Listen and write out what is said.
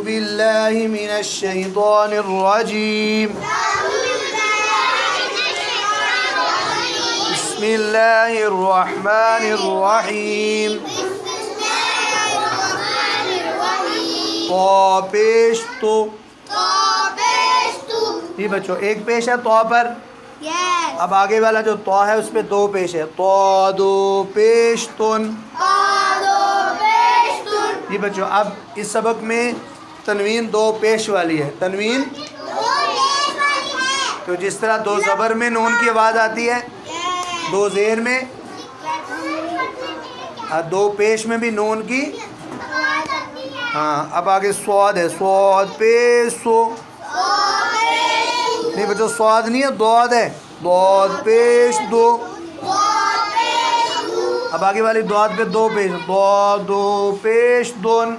बिल्लाहि मिनश शैतानिर रजीम। बिस्मिल्लाहिर रहमानिर रहीम। तो पेश तो। जी बच्चों, एक पेश है तो पर। अब आगे वाला जो तो है उस पर दो पेश है। तो दो पेश तुन। जी बच्चों, अब इस सबक में तनवीन दो पेश वाली है। तनवीन तो जिस तरह दो ज़बर में नून की आवाज़ आती है, दो ज़ेर में और दो पेश में भी नून की। हाँ, अब आगे स्वाद है। स्वाद पेश सो। नहीं बच्चों, स्वाद नहीं है, दौद है। दौद पेश दो। अब आगे वाली दौद पे दो पेश। दो पेश दोन।